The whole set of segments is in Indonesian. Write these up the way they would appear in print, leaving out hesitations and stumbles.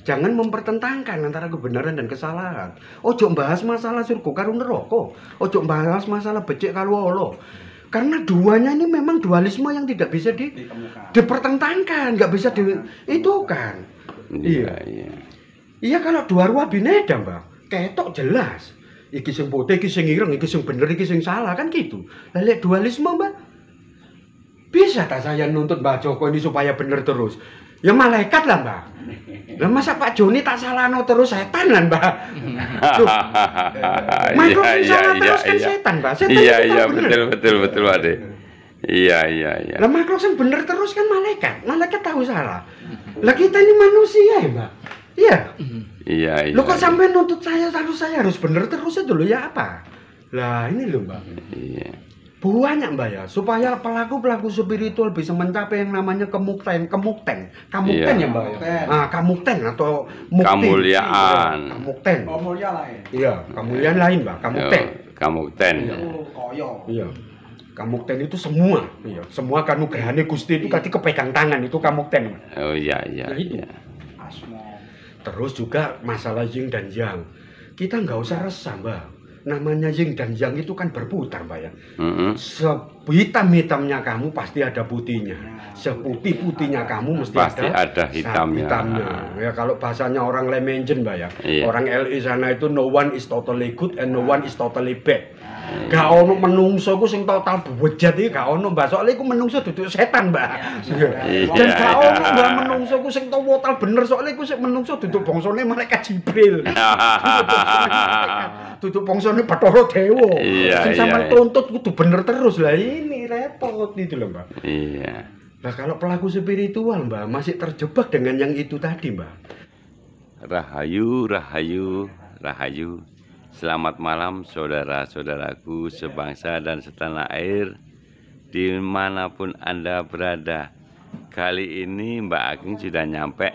Jangan mempertentangkan antara kebenaran dan kesalahan. Ojo bahas masalah surga karo neraka. Ojo bahas masalah becik karo Allah. Karena duanya ini memang dualisme yang tidak bisa dipertentangkan, nggak bisa itu kan. Iya. Iya kalau dua ruah bineda, Mbak. Ketok jelas. Iki sing putih, iki sing ireng, iki sing bener, iki sing salah kan gitu. Lek dualisme, Mbak. Bisa tak saya nuntut Mbak Joko ini supaya bener terus? Ya malaikat lah, Mbak. Lah masa Pak Joni tak salahno terus setan lah, Mbak. Makhluk yang salah terus kan setan, Mbak. Setan iya betul Ade. Iya. Lah makhluk yang bener terus kan malaikat. Malaikat tahu salah. Lah kita ini manusia ya, Mbak. Iya. Iya. Lo kok sampai nuntut saya harus bener terus itu lo ya apa? Lah ini lo, Mbak. Iya. Banyak, Mbak ya, supaya pelaku spiritual bisa mencapai yang namanya kemukten ya, Mbak ya. Nah, kamukten atau mukti. Kemuliaan. Kamukten. Kemuliaan lain. Iya, kemuliaan lain, Mbak. Kamukten. Kamukten. Iya. Kamukten itu semua, iya. Semua kanugrahane Gusti itu kati kepegang tangan itu kamukten. Oh iya. Terus juga masalah yin dan yang. Kita nggak usah resah, Mbak. Namanya yin dan yang itu kan berputar, Mbak ya. Sehitam-hitamnya kamu pasti ada putihnya. Seputih-putihnya kamu mesti ada hitamnya. Ya kalau bahasanya orang Lemenjen, Mbak ya. Iya. Orang LI sana itu no one is totally good and no one is totally bad. Gak ono menungso ku sing total bejat iki gak ono, Mbak. Soale iku menungso duduk setan, Mbak. Dan gak ono Mbak menungso ku sing total bener, soale iku sing menungso duduk bangsane malaikat Jibril. Duduk bangsane Bathara Dewa. Sing sampean tuntut kudu bener terus. Lah ini repot itu loh, Mbak. Iya. Nah, kalau pelaku spiritual, Mbak, masih terjebak dengan yang itu tadi, Mbak. Rahayu. Selamat malam saudara-saudaraku sebangsa dan setanah air dimanapun Anda berada. Kali ini Mbak Ageng sudah nyampe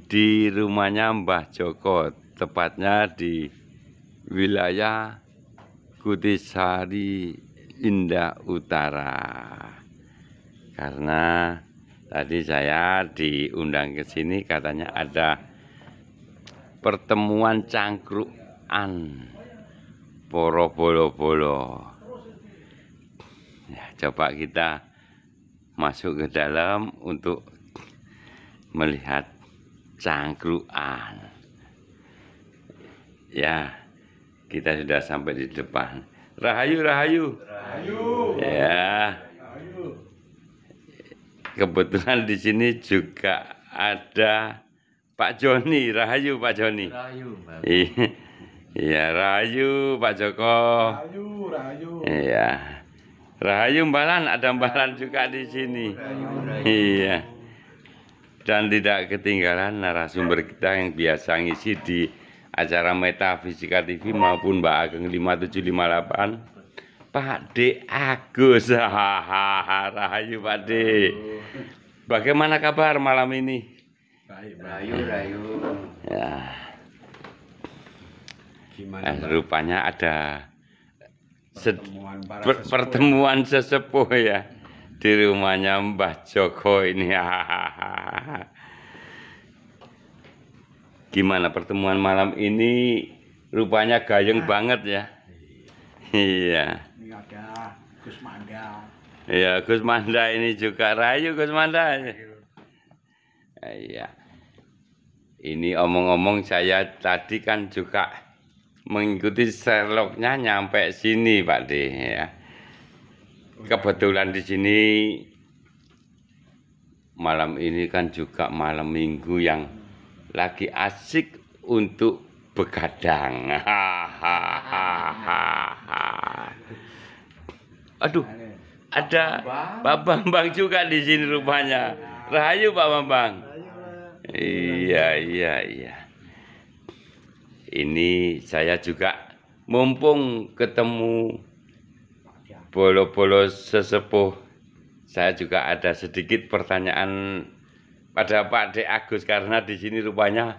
di rumahnya Mbah Joko, tepatnya di wilayah Kutisari Indah Utara. Karena tadi saya diundang ke sini katanya ada pertemuan cangkruan poro bolo-bolo. Ya, coba kita masuk ke dalam untuk melihat cangkruan. Ya, kita sudah sampai di depan. Rahayu. Ya. Kebetulan di sini juga ada Pak Joni. Rahayu Pak Joni. Iya, rahayu Pak Joko. Rahayu. Iya. Rahayu Mbalan, ada Mbalan juga di sini. Iya. Dan tidak ketinggalan narasumber kita yang biasa ngisi di acara Metafisika TV maupun Mbak Ageng 5758. Pak D Agus. Rahayu Pak D. Bagaimana kabar malam ini? Baik, Rahayu. Ya. Rupanya ada pertemuan sesepuh ya di rumahnya Mbah Joko ini. Gimana pertemuan malam ini? Rupanya gayeng banget ya. Iya. Ini ada Gus Manda. Iya, Gus Manda ini juga. Rahayu Gus Manda. Iya. Ini omong-omong saya tadi kan juga mengikuti Sherlocknya nyampe sini Pak D ya. Kebetulan di sini malam ini kan juga malam Minggu yang lagi asik untuk begadang. Aduh, ada Pak Bambang juga di sini rupanya. Rahayu Pak Bambang. Iya. Ini saya juga mumpung ketemu bolo-bolo sesepuh, saya juga ada sedikit pertanyaan pada Pak D Agus karena di sini rupanya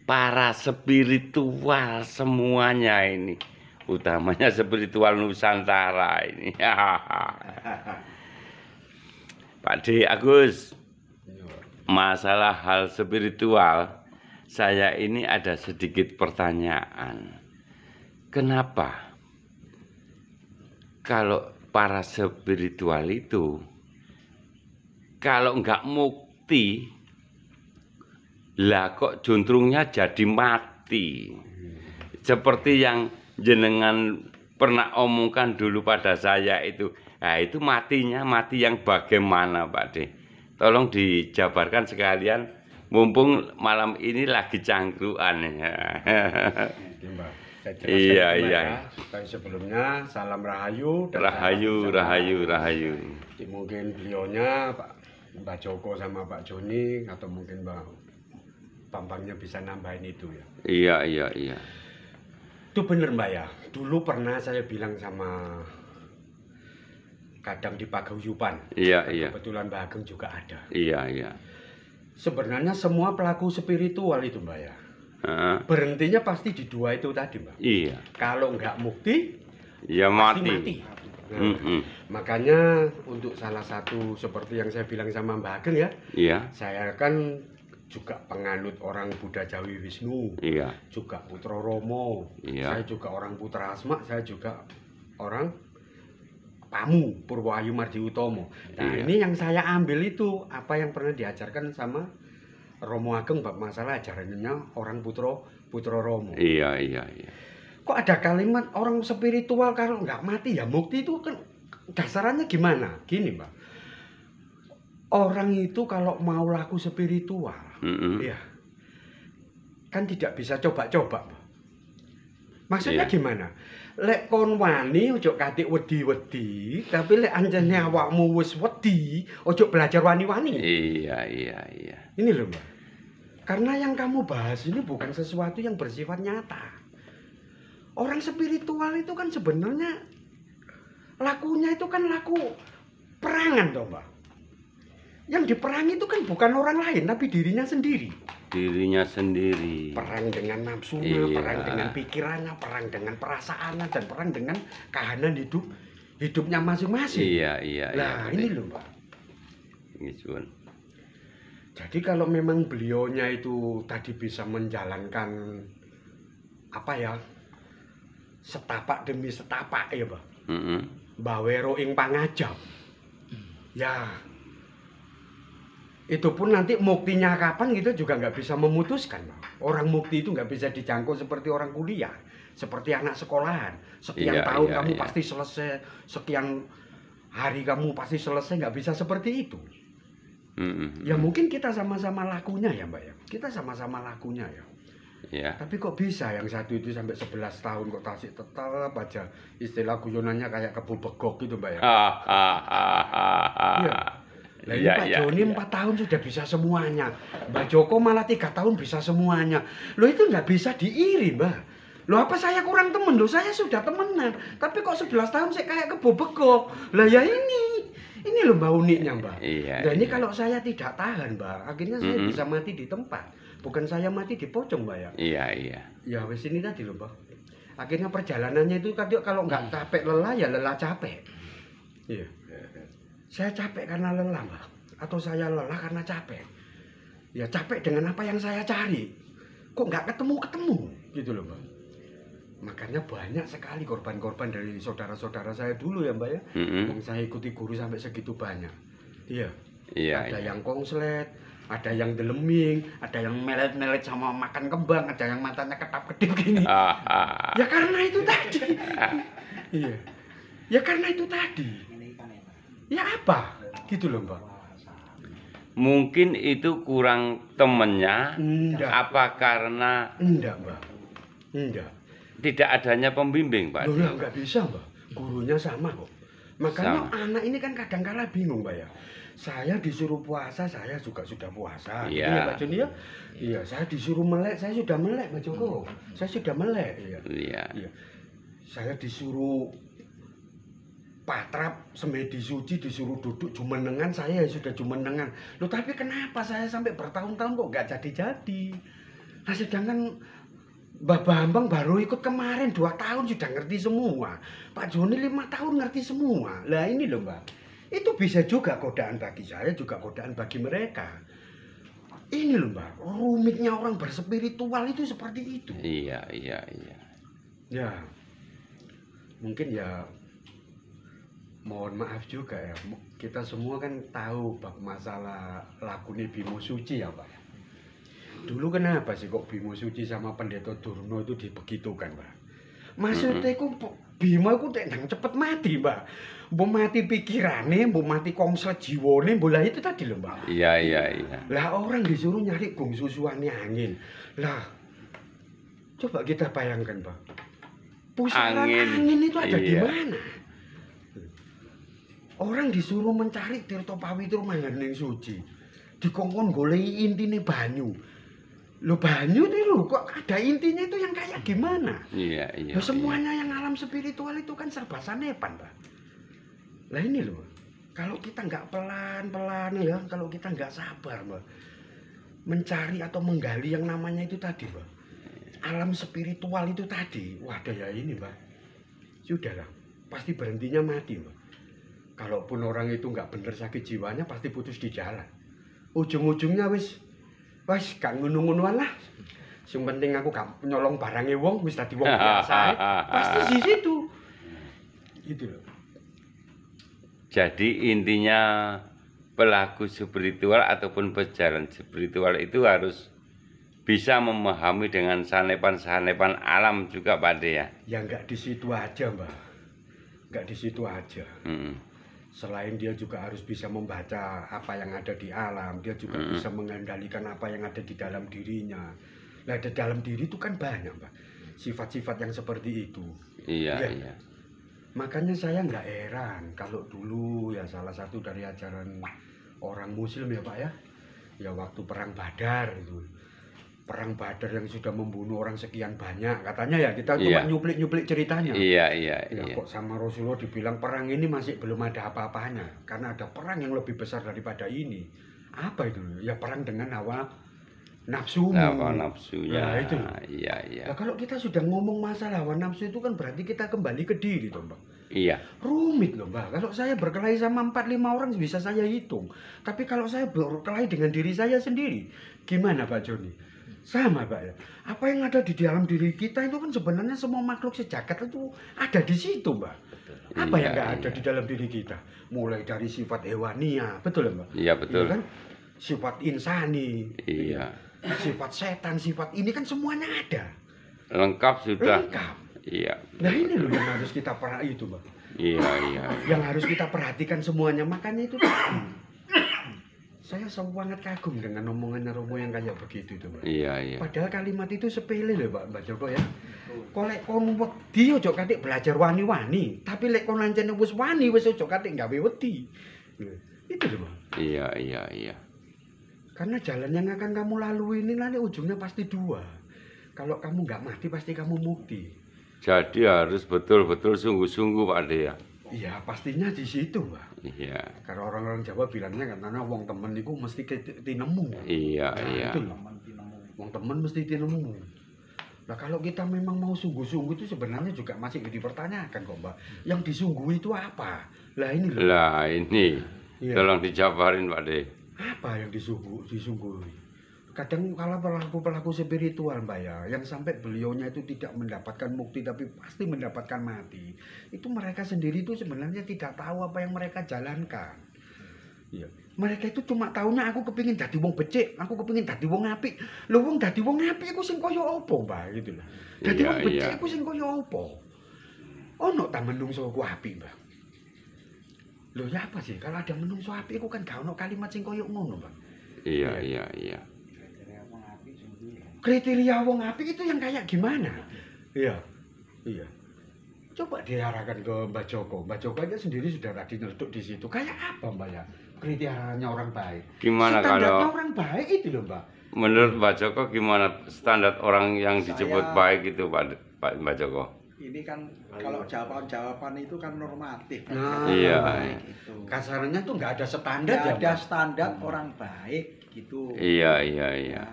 para spiritual semuanya ini, utamanya spiritual Nusantara ini. Pak D Agus, masalah hal spiritual, saya ini ada sedikit pertanyaan. Kenapa kalau para spiritual itu kalau nggak mukti, lah kok juntrungnya jadi mati? Seperti yang jenengan pernah omongkan dulu pada saya itu. Nah, itu matinya mati yang bagaimana, Pak De? Tolong dijabarkan sekalian, mumpung malam ini lagi cangkruan. Iya, iya. Supaya sebelumnya salam rahayu dan Rahayu. mungkin beliaunya Mbak Joko sama Pak Joni atau mungkin Mbak Bambangnya bisa nambahin itu ya. Iya. Itu bener Mbak ya. Dulu pernah saya bilang sama kadang di paguyuban. Iya. Kebetulan Mbak Ageng juga ada. Iya. Sebenarnya semua pelaku spiritual itu Mbak ya. Berhentinya pasti di dua itu tadi Mbak. Iya. Kalau nggak mukti, Ya pasti mati. mati. Nah, makanya untuk salah satu seperti yang saya bilang sama Mbak Ageng ya, Iya. saya kan juga penganut orang Buddha Jawi Wisnu, Iya. juga Putra Romo, Iya. saya juga orang Putra Asma, saya juga orang Pamu Purwoayu Mardi Utomo. Nah Iya. ini yang saya ambil itu apa yang pernah diajarkan sama Romo Ageng bab masalah ajarannya orang Putra Romo. Iya. Kok ada kalimat orang spiritual kalau nggak mati ya mukti itu kan dasarannya gimana? Gini Mbak, orang itu kalau mau laku spiritual, ya kan tidak bisa coba-coba. Maksudnya Iya. gimana? Lek kon wani ojo katik wedi-wedi, tapi lek anjene awakmu wis wedi, ojo belajar wani-wani. Iya. Ini loh Mbak. Karena yang kamu bahas ini bukan sesuatu yang bersifat nyata. Orang spiritual itu kan sebenarnya lakunya itu kan laku perangan toh Mbak. Yang diperangi itu kan bukan orang lain tapi dirinya sendiri. Dirinya sendiri. Perang dengan nafsunya, Iya. perang dengan pikirannya, perang dengan perasaannya, dan perang dengan kahanan hidupnya masing-masing. Iya. Nah ini loh Mbak. Ini Sun. Jadi kalau memang beliaunya itu tadi bisa menjalankan apa ya, setapak demi setapak ya Mbak. Bawero ing pangajab. Ya itu pun nanti muktinya kapan gitu juga nggak bisa memutuskan Mbak. Orang mukti itu nggak bisa dijangkau seperti orang kuliah, seperti anak sekolahan. Sekian tahun kamu pasti selesai, sekian hari kamu pasti selesai, nggak bisa seperti itu. Ya mungkin kita sama-sama lakunya ya Mbak ya. Kita sama-sama lakunya ya. Iya. Tapi kok bisa yang satu itu sampai 11 tahun kok tasik tetap aja, istilah guyonannya kayak kebu begok gitu Mbak ya. Iya. Nah ini Pak Joni 4 tahun sudah bisa semuanya. Mbak Joko malah 3 tahun bisa semuanya. Loh itu nggak bisa diiri Mbak. Loh apa saya kurang temen? Loh saya sudah temenan. Tapi kok 11 tahun saya kayak kebu begok. Lah ya ini loh Mbak uniknya Mbak. Iya. Dan ini kalau saya tidak tahan Mbak, akhirnya saya bisa mati di tempat. Bukan saya mati di pocong Mbak ya. Iya. Ya wes ini tadi loh Mbak. Akhirnya perjalanannya itu kadang kalau nggak capek lelah ya lelah capek. Iya. Saya capek karena lelah Mbak. Atau saya lelah karena capek. Ya capek dengan apa yang saya cari. Kok nggak ketemu gitu loh Mbak. Makanya banyak sekali korban-korban dari saudara-saudara saya dulu ya Mbak ya. Yang saya ikuti guru sampai segitu banyak. Iya. Ada yang kongslet, ada yang deleming, ada yang melet-melet sama makan kembang, ada yang matanya ketap-kedip gini. Ya karena itu tadi. Iya. Ya karena itu tadi. Ya apa? Gitu loh Mbak. Mungkin itu kurang temennya. Enggak. Apa karena Enggak Mbak. Enggak. tidak adanya pembimbing, Pak? Loh lah nggak bisa Mbak. Gurunya sama kok. Makanya anak ini kan kadang-kala bingung Mbak ya. Saya disuruh puasa, saya juga sudah puasa. Iya. Gitu ya Pak Joni ya? Iya, saya disuruh melek, saya sudah melek Pak Joko. Saya sudah melek. Iya. Saya disuruh patrap semedi suci, disuruh duduk jumenengan, saya sudah jumenengan. Loh tapi kenapa saya sampai bertahun-tahun kok nggak jadi-jadi? Nah sedangkan Mbak Bambang baru ikut kemarin 2 tahun sudah ngerti semua. Pak Joni 5 tahun ngerti semua. Lah ini loh Mbak. Itu bisa juga godaan bagi saya, juga godaan bagi mereka. Ini loh Mbak, rumitnya orang berspiritual itu seperti itu. Iya. Ya, mungkin ya mohon maaf juga ya, kita semua kan tahu bab masalah lakune Bimo Suci ya Pak. Dulu kenapa sih kok Bimo Suci sama Pendeta Durna itu dibegitukan Pak? Maksudnya Bimo itu cepet mati Mbak. Mbok mati pikirane, mbok mati komslet jiwane, bola itu tadi loh Mbak. Iya. Lah orang disuruh nyari gong susuannya angin. Lah coba kita bayangkan Pak. Pusaran angin itu ada di mana? Orang disuruh mencari Tirta Pawitra Mangganing Suci. Dikongkon goleki intine banyu. Loh banyu itu loh kok ada intinya itu yang kayak gimana? Iya. Loh, semuanya yang alam spiritual itu kan serba sanepan Pak. Lah ini loh, kalau kita nggak pelan-pelan ya, kalau kita nggak sabar Mbak, mencari atau menggali yang namanya itu tadi Mbak, alam spiritual itu tadi, wadah ya ini Mbak, sudahlah, pasti berhentinya mati Mbak. Kalaupun orang itu nggak bener sakit jiwanya, pasti putus di jalan. Ujung-ujungnya wis gak ngono-ngonoan lah. Yang penting aku gak nyolong barangnya wong, wis tadi wong biasa. Pasti di situ. Gitu loh. Jadi intinya pelaku spiritual ataupun pejalan spiritual itu harus bisa memahami dengan sanepan-sanepan alam juga Pak De ya. Ya nggak di situ aja Mbak, nggak di situ aja. Selain dia juga harus bisa membaca apa yang ada di alam, dia juga bisa mengendalikan apa yang ada di dalam dirinya. Nah di dalam diri itu kan banyak Mbak, sifat-sifat yang seperti itu. Iya. Makanya saya nggak heran kalau dulu ya salah satu dari ajaran orang Muslim ya Pak ya, ya waktu perang Badar itu, perang Badar yang sudah membunuh orang sekian banyak, katanya ya kita cuma nyuplik-nyuplik ceritanya. Iya. Kok sama Rasulullah dibilang perang ini masih belum ada apa-apanya, karena ada perang yang lebih besar daripada ini. Apa itu? Ya perang dengan hawa nafsumu. Hawa nafsunya. Nah, itu. Iya. Nah, kalau kita sudah ngomong masalah hawa nafsu itu kan berarti kita kembali ke diri toh Mbak. Iya. Rumit loh Mbak. Kalau saya berkelahi sama 4-5 orang bisa saya hitung. Tapi kalau saya berkelahi dengan diri saya sendiri, gimana Pak Joni? Sama Pak ya. Apa yang ada di dalam diri kita itu kan sebenarnya semua makhluk sejagat itu ada di situ Mbak. Apa yang nggak ada di dalam diri kita? Mulai dari sifat hewania, betul ya Mbak? Iya betul. Iya kan? Sifat insani. Iya. Sifat setan, sifat ini kan semuanya ada. Lengkap sudah. Lengkap. Iya. Nah ini loh yang harus kita perhatikan itu Mbak. Iya. Yang harus kita perhatikan semuanya. Makanya itu saya sangat kagum dengan omongannya Romo yang kayak begitu itu Mbak. Iya. Padahal kalimat itu sepele loh Mbak Joko ya. Kok lek kon wedi ojo katik belajar wani-wani, tapi lek kon lancene wis wani wis ojo katik gawe wedi. Itu loh Mbak. Iya. Karena jalan yang akan kamu lalui ini nanti ujungnya pasti dua. Kalau kamu nggak mati pasti kamu mukti. Jadi harus betul-betul sungguh-sungguh Pak De ya. Iya pastinya di situ Mbak. Iya. Karena orang-orang Jawa bilangnya katanya wong temen itu mesti tinemu. Iya. Itu loh. Wong temen mesti tinemu. Nah kalau kita memang mau sungguh-sungguh itu sebenarnya juga masih dipertanyakan kok Mbak. Yang disungguhi itu apa? Lah ini loh. Lah ini. Iya. Tolong dijabarin Pak De. Apa yang disungguhi? Kadang kalau pelaku spiritual Mbak ya, yang sampai beliaunya itu tidak mendapatkan mukti tapi pasti mendapatkan mati. Itu mereka sendiri itu sebenarnya tidak tahu apa yang mereka jalankan. Iya. Mereka itu cuma taunya aku kepingin dadi wong becik, aku kepingin dadi wong apik. Lho wong dadi wong apik iku sing kaya apa, Mbak, gitu lho. Dadi wong becik iku sing kaya apa? Ono ta menungso ku apik, Mbak. Lho ya apa sih? Kalau ada menungso apik iku kan gak ono kalimat sing kaya ngono, Mbak. Iya. Kriteria wong apik itu yang kayak gimana? Iya. Coba diarahkan ke Mbak Joko. Mbak Joko aja sendiri sudah tadi nyeletuk di situ. Kayak apa Mbak ya? Kriterianya orang baik. Gimana standarnya kalau orang baik itu loh Mbak. Menurut Mbak Joko gimana standar orang yang disebut baik itu Mbak Joko? Ini kan kalau jawaban-jawaban itu kan normatif. Nah, iya. Gitu. Kasarnya tuh nggak ada standar Nggak ya. ada Mbak? standar orang baik gitu. Iya. Nah,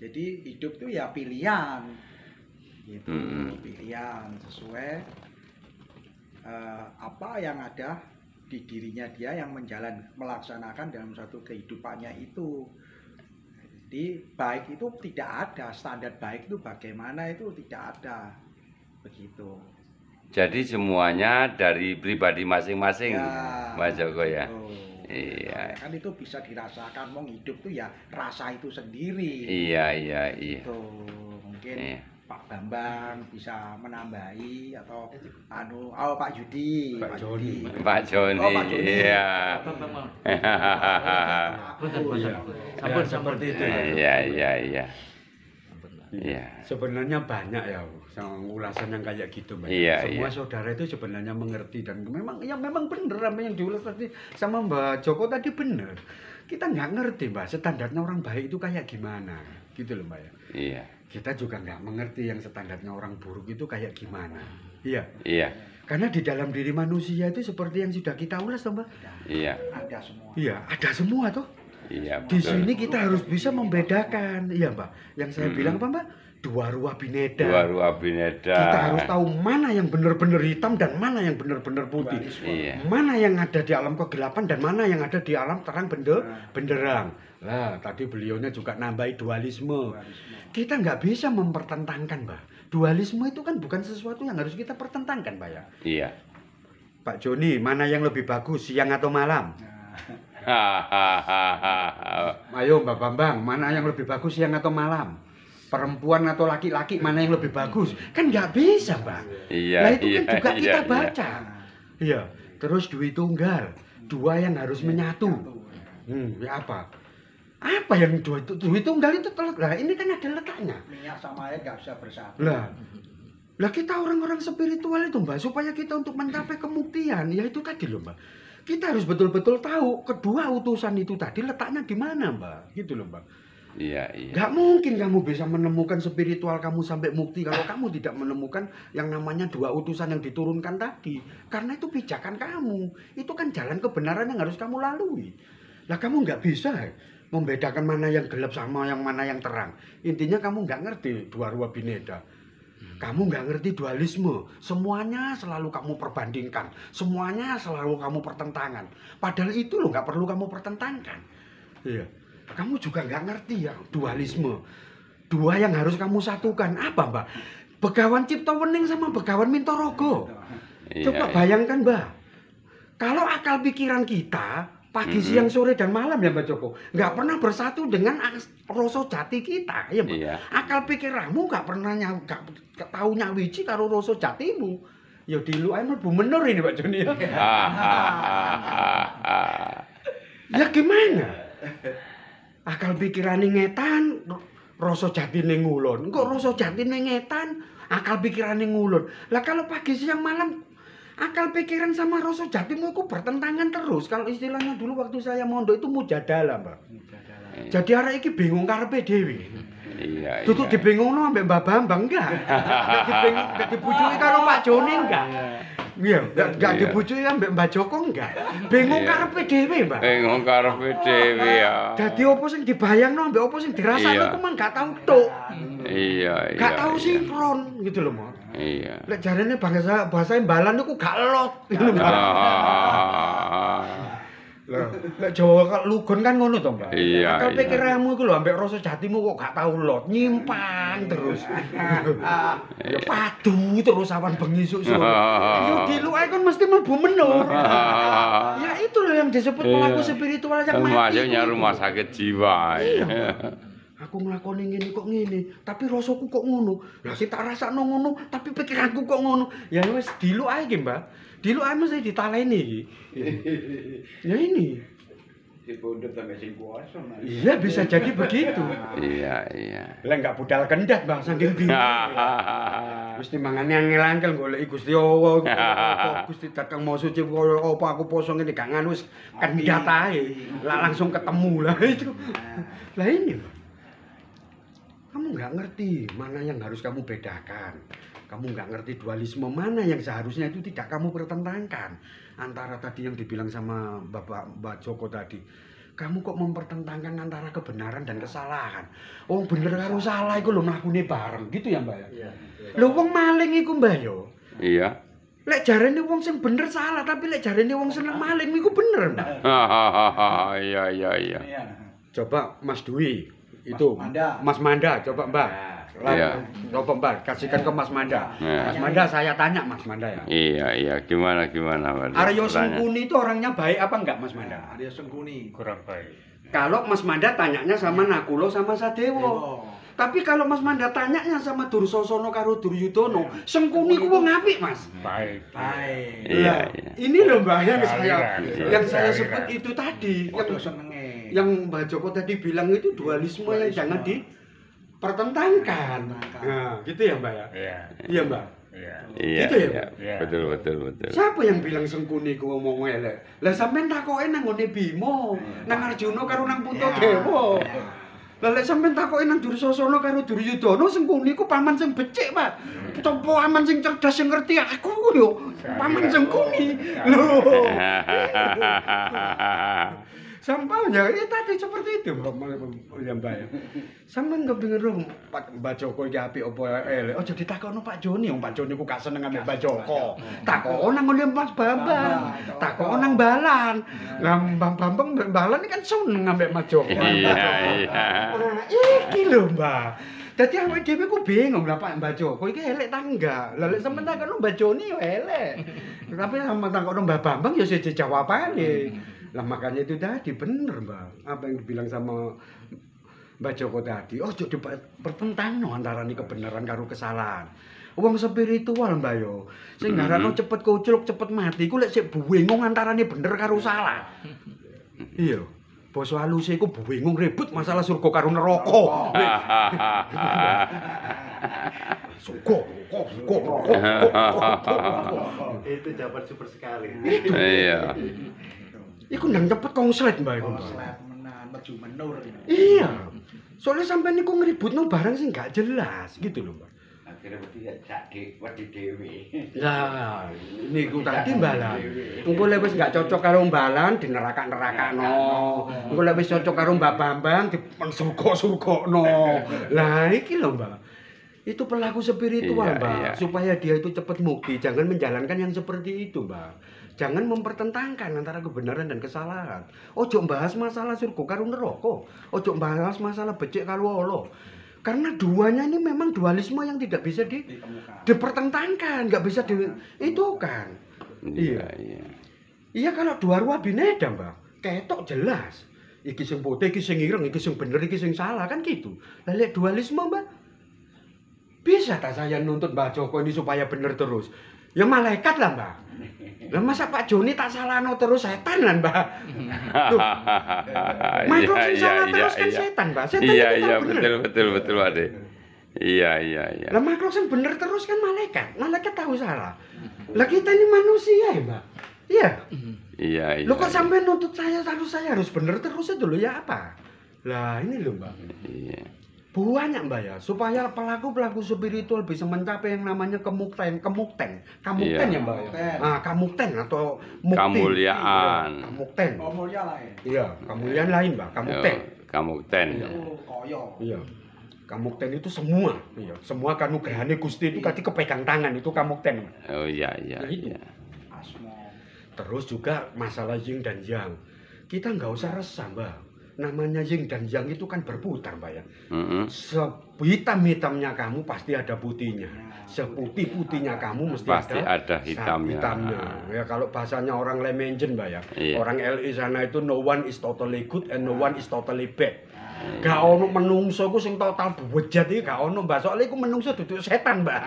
jadi hidup tuh ya pilihan, gitu, pilihan sesuai apa yang ada di dirinya dia yang melaksanakan dalam satu kehidupannya itu. Jadi baik itu tidak ada, standar baik itu bagaimana itu tidak ada. Begitu. Jadi semuanya dari pribadi masing-masing, Ya, Mas Joko ya. betul. Iya. Kan itu bisa dirasakan, wong hidup tuh ya rasa itu sendiri. Iya. Tuh, mungkin Iya. Pak Bambang bisa menambahi atau Pak Yudi, Pak Joni. Pak Joni, Oh, Pak Joni. iya. Sampun seperti itu ya. Iya. Sebenarnya banyak ya ulasan yang kayak gitu, Mbak. Iya, Semua iya. saudara itu sebenarnya mengerti dan memang bener apa yang diulas tadi sama Mbak Joko tadi bener. Kita nggak ngerti, Mbak, standarnya orang baik itu kayak gimana, gitu loh, Mbak ya. Iya. Kita juga nggak mengerti yang standarnya orang buruk itu kayak gimana. Iya. Iya. Karena di dalam diri manusia itu seperti yang sudah kita ulas, toh, Mbak. Iya. Ada semua. Iya, ada semua tuh. Iya. Di betul. sini kita harus bisa membedakan, iya Mbak. Yang saya bilang apa Mbak? Dua ruah bineda. Dua ruah bineda. Kita harus tahu mana yang benar-benar hitam dan mana yang benar-benar putih. Iya. Mana yang ada di alam kegelapan dan mana yang ada di alam terang benderang. Lah, tadi beliaunya juga nambahi dualisme. Kita nggak bisa mempertentangkan, Mbak. Dualisme itu kan bukan sesuatu yang harus kita pertentangkan, Mbak ya. Iya. Pak Joni, mana yang lebih bagus, siang atau malam? Ayo Mbak Bambang, mana yang lebih bagus siang atau malam? Perempuan atau laki-laki mana yang lebih bagus? Kan nggak bisa, Mbak. Iya. Nah itu kan juga kita iya. baca. Iya. Terus duit tunggal, dua yang harus menyatu. Ya apa? Apa yang duit tunggal itu telat? Lah ini kan ada letaknya. Minyak sama air nggak bisa bersatu. Lah kita orang-orang spiritual itu Mbak, supaya kita untuk mencapai kemuktian, ya itu tadi loh Mbak. Kita harus betul-betul tahu kedua utusan itu tadi letaknya di mana Mbak, gitu loh Mbak. Iya. Gak mungkin kamu bisa menemukan spiritual kamu sampai mukti kalau kamu tidak menemukan yang namanya dua utusan yang diturunkan tadi. Karena itu pijakan kamu, itu kan jalan kebenaran yang harus kamu lalui. Lah kamu nggak bisa membedakan mana yang gelap sama yang mana yang terang. Intinya kamu nggak ngerti dua ruah bineda. Kamu nggak ngerti dualisme, semuanya selalu kamu perbandingkan, semuanya selalu kamu pertentangan. Padahal itu loh nggak perlu kamu pertentangkan. Iya, kamu juga nggak ngerti ya dualisme. Dua yang harus kamu satukan apa Mbak? Begawan Ciptowening sama Begawan Mintorogo. Coba bayangkan Mbak, kalau akal pikiran kita pagi, siang, sore, dan malam ya Mbak Joko nggak pernah bersatu dengan rasa jati kita, ya Mbak. Iya. Akal pikiranmu nggak pernah tahu nyawiji karo rasa jatimu. Ya di lu ae mlebu menur ini Pak Joni. Ya gimana? Akal pikirane ngetan, rasa jatine ngulon. Kok rasa jatine ngetan, akal pikirane ngulon. Lah kalau pagi, siang, malam akal pikiran sama rasa jatimu itu bertentangan terus. Kalau istilahnya dulu waktu saya mondok itu mujadalah, Mbak. Jadi arek iki bingung karepe dhewe. Iya. Tutuk dibingungno ambek Mbak Bambang enggak? Enggak dibujuki karo Pak Joni enggak? Iya, enggak dibujuki ambek Mbak Joko enggak? Bingung karepe dhewe, Mbak. Bingung karepe dhewe ya. Dadi opo sing dibayangno ambek opo sing dirasakno ku mah enggak tau tok. Iya. Enggak tau sinkron gitu loh, Mbak. Iya. Lek jarene bahasa imbalan niku gak lot. Lah, lek Jawa lugon kan ngono to, Mbak. Iya. Akal pikiranmu iku lho ambek rasa jatimu kok gak tau lot, nyimpang terus. Ya padu terus awan bengi sore. Yo diluk ae kon mesti mlebu menur. Ya itu loh yang disebut pelaku spiritual yang mati. Maksudnya rumah sakit jiwa. Aku nglakoni ngene kok ngene, tapi rasaku kok ngono. Lah sing tak rasakno ngono, tapi pikiranku kok ngono. Ya wis diluk ae iki, Mbak. Diluk ae mesti ditaleni iki. Ya ini. Dipundhut sampai sing kuasa. Iya bisa jadi begitu. Iya. Lah enggak budal kendat, Mbak, saking bingung. Gusti mangane angel-angel goleki Gusti Allah. Gusti Kakang mau suci kaya apa aku poso ngene gak nganu wis kendat ae. Lah langsung ketemu lah itu. Lah ini, Mbak. Kamu nggak ngerti mana yang harus kamu bedakan. Kamu nggak ngerti dualisme mana yang seharusnya itu tidak kamu pertentangkan. Antara tadi yang dibilang sama Mbak Joko tadi. Kamu kok mempertentangkan antara kebenaran dan kesalahan. Oh bener karo salah iku lho mlakune bareng gitu ya Mbak ya. Iya. Lho wong maling iku Mbak yo. Iya. Lek jarene wong sing bener salah tapi lek jarene wong seneng maling iku bener Mbak. Iya. Coba Mas Dwi. itu Mas Manda, coba Mbak. Iya. Coba Mbak, kasihkan ke Mas Manda. Nah. Mas Manda, saya tanya Mas Manda ya. Iya, gimana Pak? Aryo Sengkuni itu orangnya baik apa enggak Mas Manda? Aryo Sengkuni kurang baik. Kalau Mas Manda tanyanya sama Nakulo sama Sadewo. Tapi kalau Mas Manda tanyanya sama Dursosana karo Duryudono, Sengkuni ku wong apik, Mas. Baik. baik. Iya. Ini loh Mbak Aliran. yang saya Aliran. sebut itu tadi, Podo senenge. yang Mbak Joko tadi bilang itu dualisme yang jangan dipertentangkan. Nah, gitu ya Mbak ya? Iya. Iya Mbak. Iya. Iya, Gitu ya, Pak? Iya. betul. Siapa yang bilang Sengkuni ku ngomong elek? Lah sampean takoke nang ngone Bima, nang Arjuna karo nang Puntadewa. Lah lek sampean takoke nang Dursosana karo Duryudono, Sengkuni ku paman sing becik, Pak. Paman sing cerdas sing ngerti aku yo. Paman Sengkuni. Loh. Sampahnya ini tadi seperti itu ya Mbak ya. Sampeyan kepengin roh Mbak Joko iki apik apa elek. Aja ditakokno Pak Joni, Pak Joni ku gak seneng ambek Mbak Joko. Takokno nang ngene Mas Bambang. Takokno nang Balan. Lah Mbak Bambang mbek Balan kan seneng ambek Mas Joko. Iya. Nah, iki lho Mbak. Dadi awake dhewe ku bingung lah Pak Mbak Joko iki elek ta enggak. Lah lek sampeyan takokno Mbak Joni yo elek. Tapi sampeyan takokno Mbak Bambang yo siji jawabane. Lah makanya itu tadi bener Mbak, apa yang dibilang sama Mbak Joko tadi. Oh jadi pertentang antara ini kebenaran karo kesalahan. Wong spiritual Mbak yo, sing ngarano cepet kucluk cepet mati, ku lek sik bingung antarane bener karo salah. Iya. Basa halus iku bingung ribut masalah surga karo neraka. Surga. Itu jawaban super sekali. Iya. Iku ndang cepet konslet Mbak iku. Konslet menan meju menur. Iya. Soalnya sampean niku ngributno barang sing gak jelas gitu loh, Mbak. Akhirnya wedi dhewe. Lah, niku tadi Mbalan. Engko lek wis gak cocok karo Mbalan dinerakak-nerakakno. Engko lek wis cocok karo Mbak Bambang disurga-surgokno. Lah iki lho, Mbak. Itu pelaku spiritual, Iya, Mbak. iya. Supaya dia itu cepat mukti, jangan menjalankan yang seperti itu, Mbak. Jangan mempertentangkan antara kebenaran dan kesalahan. Ojo bahas masalah surga karo neraka. Ojo bahas masalah becik karo Allah. Karena duanya ini memang dualisme yang tidak bisa dipertentangkan, nggak bisa itu kan. Iya. Iya kalau dua ruah bineda, Mbak. Ketok jelas. Iki sing putih, iki sing ireng, iki sing bener, iki sing salah kan gitu. Lah lihat dualisme, Mbak. Bisa tak saya nuntut Mbak Joko ini supaya bener terus? Ya malaikat lah, Mbak. Lah masa Pak Joni tak salahno terus setan lah, Mbak. Tuh. Makhluk sing salah terus kan setan, Mbak. Setan Iya, itu iya, bener. betul, Ade. Iya. Lah makhluk sing bener terus kan malaikat. Malaikat tahu salah. Lah kita ini manusia ya, Mbak. Iya. Iya. Lo kok sampai nuntut saya harus bener terus itu lo ya apa? Lah ini loh, Mbak. Iya. Banyak Mbak ya, supaya pelaku-pelaku spiritual bisa mencapai yang namanya kamukten Iya. ya Mbak ya. Ah, kamukten atau mukti. Kamuliaan. Kamukten. Oh mulia lain. Iya, kamuliaan lain Mbak, kamukten. Kamukten. Oh koyo. Iya. Kamukten itu semua, iya. Semua kanugrahane Gusti itu tadi kepegang tangan itu kamukten. Oh iya. Asmo. Terus juga masalah yin dan yang. Kita nggak usah resah Mbak. Namanya yin dan yang itu kan berputar Mbak ya. Sehitam-hitamnya kamu pasti ada putihnya. Seputih-putihnya kamu mesti Pasti ada hitamnya. Ya kalau bahasanya orang Lemenjen Mbak ya. Iya. Orang LI sana itu no one is totally good and no one is totally bad. Gak ono menungso ku sing total bejat iki gak ono Mbak. Soale iku menungso duduk setan Mbak.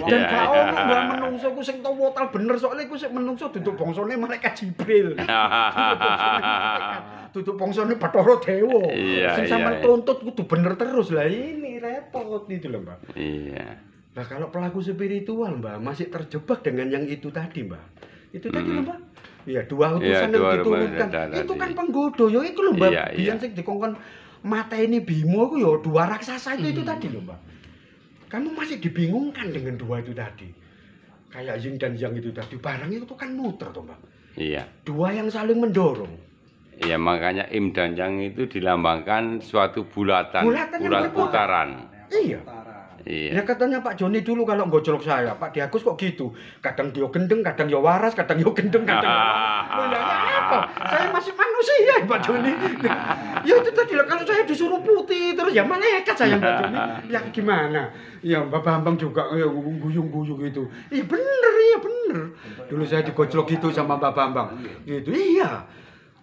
Dan gak ono Mbak menungso ku sing total bener soale iku sing menungso duduk bangsane malaikat Jibril. Duduk bangsane Bathara Dewa. Sing sampean tuntut kudu bener terus lah ini repot itu loh Mbak. Iya. Nah kalau pelaku spiritual Mbak masih terjebak dengan yang itu tadi Mbak. Itu tadi loh Mbak. Iya dua utusan yang diturunkan. Itu kan penggoda ya itu loh Mbak. Biyen sing dikongkon mateni Bima ku ya dua raksasa itu tadi loh Mbak. Kamu masih dibingungkan dengan dua itu tadi. Kayak yin dan yang itu tadi barang itu kan muter toh Mbak. Iya. Dua yang saling mendorong. Iya makanya im dan yang itu dilambangkan suatu bulatan Bulatan yang bulat berputar. putaran. Iya. Iya. Ya katanya Pak Joni dulu kalau gojlok saya, Pak Diagus kok gitu. Kadang dia gendeng, kadang dia waras, kadang dia gendeng, kadang dia waras. Loh, ya apa? Saya masih manusia Pak Joni. Ya itu tadi lah, kalau saya disuruh putih terus ya malaikat saya Pak Joni. Ya gimana? Ya Mbak Bambang juga ya, guyung-guyung gitu. Iya bener. Dulu saya digojlok gitu sama Mbak Bambang. Gitu. Iya.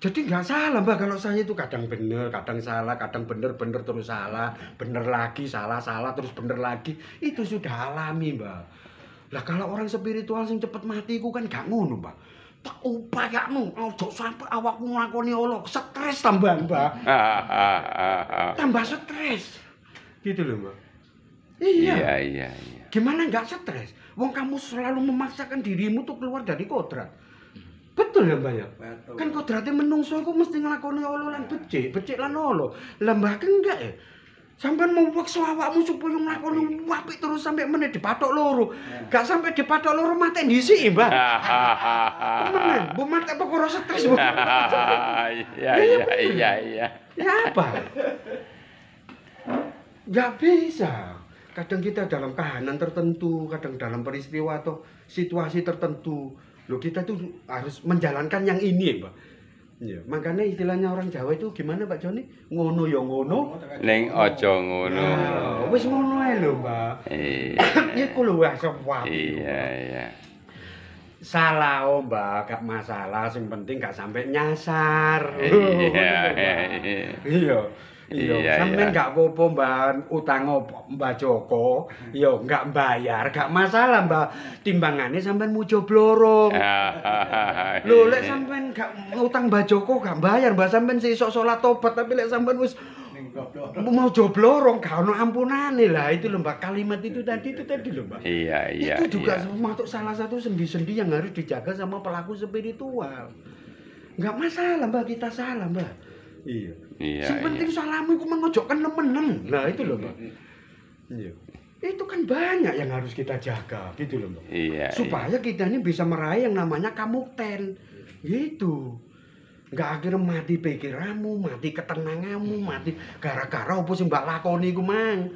Jadi nggak salah Mbak kalau saya itu kadang bener, kadang salah, kadang bener terus salah, bener lagi, salah terus bener lagi. Itu sudah alami Mbak. Lah kalau orang spiritual sing cepet mati ku kan gak ngono Mbak. Tak upayamu, ojo sampai awakmu nglakoni Allah, stres tambah Mbak. Tambah stres. Gitu loh Mbak. Iya. Gimana nggak stres? Wong kamu selalu memaksakan dirimu tuh keluar dari kodrat. Betul ya Mbak ya? Betul. Kan kodratnya menungso aku mesti nglakoni Allah lan becik lan Allah. Lah Mbah kan enggak ya? Sampeyan mau wekso awakmu supaya nglakoni apik terus sampai meneh dipatok loro. Gak sampai dipatok loro mate ndisik, Mbah. Temenan, mbok mate perkara stres, Bu. Iya. Ya apa? Gak bisa. Kadang kita dalam kahanan tertentu, kadang dalam peristiwa atau situasi tertentu. Loh kita tuh harus menjalankan yang ini, Mbak. Ya, makanya istilahnya orang Jawa itu gimana Pak Joni? Ngono ya ngono. Ning aja ngono. Wis ngono ae lho, Mbak. Iya. Iku lho wah sepatu. Iya. Salah oh, Mbak, gak masalah, sing penting gak sampai nyasar. Iya, sampean gak apa-apa Mbak utang opo Mbak Joko, yo gak bayar, gak masalah Mbak. Timbangane sampean mujo blorong. Lho lek sampean gak utang Mbak Joko gak bayar, Mbak sampean sesuk salat tobat tapi lek sampean wis mau joblorong gak ono ampunane lah itu lho Mbak, kalimat itu tadi lho Mbak. Iya. Itu juga termasuk salah satu sendi-sendi yang harus dijaga sama pelaku spiritual. Enggak masalah Mbak, kita salah Mbak. Iya. Yang penting salahmu iku mengojokkan nemenan. Nah itu loh Mbak. Iya. Itu kan banyak yang harus kita jaga gitu loh Mbak. Iya. Supaya kita ini bisa meraih yang namanya kamukten. Gitu. Enggak akhirnya mati pikiranmu, mati ketenanganmu, mati gara-gara apa sing Mbak lakoni iku mang.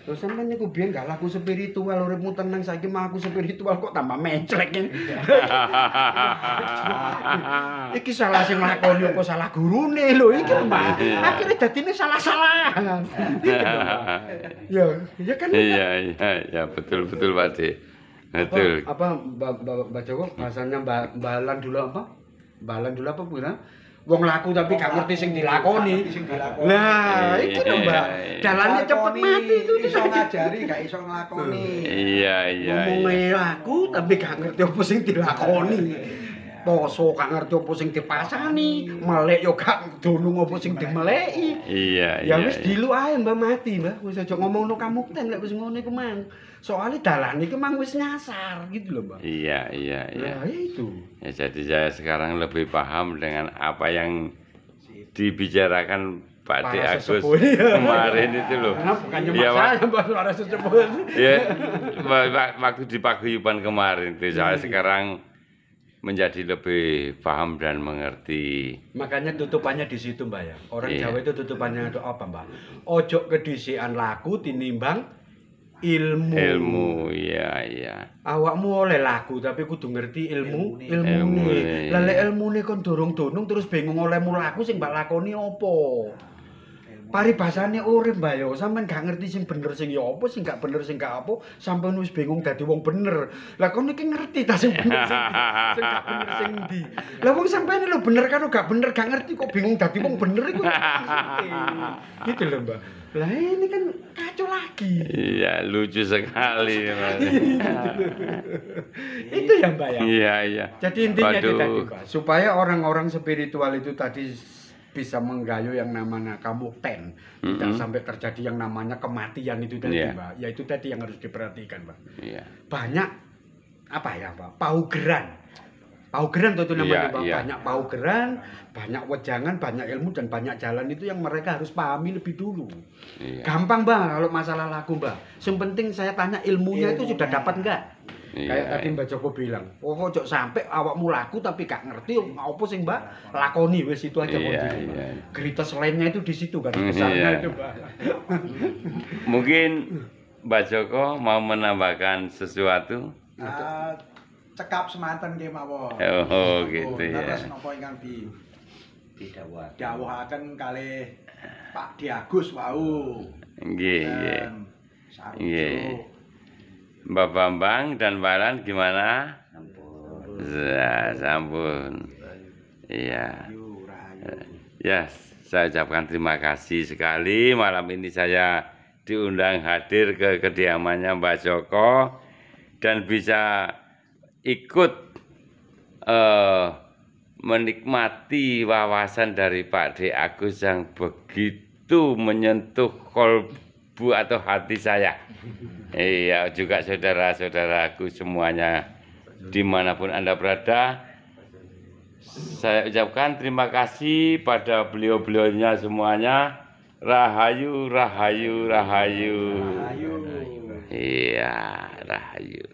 Lho sampeyan niku biyen gak laku spiritual, uripmu tenang, saiki mah aku spiritual kok tambah menclek iki. Iki salah sing lakoni apa salah gurune lho iki Mbak. Akhire dadine salah-salahan. Ya kan. Iya, betul Pak De. Betul. Apa Mbak Joko bahasanya balan dulu apa? Balan dulu apa Bu? Wong laku tapi gak ngerti sing dilakoni. Nah, iki lho Mbak. Dalane cepet mati itu iso ngajari gak iso nglakoni. Iya. Ngomongnya laku tapi gak ngerti apa sing dilakoni. Poso gak ngerti apa sing dipasani, melek yo gak dunung apa sing dimeleki. Iya. Ya wis dilu ae Mbak mati, Mbak. Wis aja ngomongno kamukten lek wis ngono iku mang. Soale dalan iki mang wis nyasar gitu loh, Mbak. Iya. Nah, itu. Ya, jadi saya sekarang lebih paham dengan apa yang dibicarakan Pak De Agus kemarin itu loh. Bukannya ya, saya Mbak suara sesepuh. Ya, waktu di paguyuban kemarin itu saya sekarang menjadi lebih paham dan mengerti. Makanya tutupannya di situ Mbak ya. Orang Iya. Jawa itu tutupannya itu apa Mbak? Ojo kedisian laku tinimbang ilmu. Iya. Awakmu oleh laku tapi kudu ngerti ilmune. Ilmune. Lah lek ilmune kon durung-dunung terus bingung olehmu laku sing mbak lakoni apa? Paribasane urip Mbak yo, sampean gak ngerti sing bener sing ya apa, sing gak bener sing gak apa, sampean wis bingung dadi wong bener. Lah kon iki ngerti ta sing bener sing gak bener sing ndi. Lah wong sampean lho bener karo gak bener gak ngerti kok bingung dadi wong bener iku. Gitu lho Mbak. Lah ini kan kacau lagi. Iya, lucu sekali. Itu ya Mbak ya. Iya. Jadi intinya itu tadi Pak, supaya orang-orang spiritual itu tadi bisa menggayo yang namanya kamukten, tidak sampai terjadi yang namanya kematian itu tadi Mbak. Ya itu tadi yang harus diperhatikan Pak. Iya. Banyak apa ya Pak? Paugeran. Paugeran itu namanya Pak. Iya. Banyak paugeran, banyak wejangan, banyak ilmu dan banyak jalan itu yang mereka harus pahami lebih dulu. Iya. Gampang Mbak kalau masalah laku Mbak. Yang penting saya tanya ilmunya itu sudah dapat enggak? Kayak tadi Mbak Joko bilang, ojo sampai awakmu laku tapi gak ngerti apa sing Mbak lakoni wis itu aja kuncinya. Geritas lainnya itu di situ kan besarnya itu Mbak. Mungkin Mbak Joko mau menambahkan sesuatu? Cekap semanten nggih mawon. Oh, gitu ya. Terus napa ingkang Didhawuhaken. didhawuhaken kalih Pak Diagus wau. Nggih, nggih. Sarujo. Nggih. Mbak Bambang dan Mbak Lan gimana? Ampun. Ya, sampun. Iya. Rahayu, rahayu. Ya, saya ucapkan terima kasih sekali. Malam ini saya diundang hadir ke kediamannya Mbak Joko dan bisa ikut menikmati wawasan dari Pak D. Agus yang begitu menyentuh kolbu atau hati saya. Iya, juga saudara-saudaraku semuanya dimanapun Anda berada. Saya ucapkan terima kasih pada beliau-beliaunya semuanya. Rahayu, rahayu, rahayu. Rahayu. Iya, rahayu.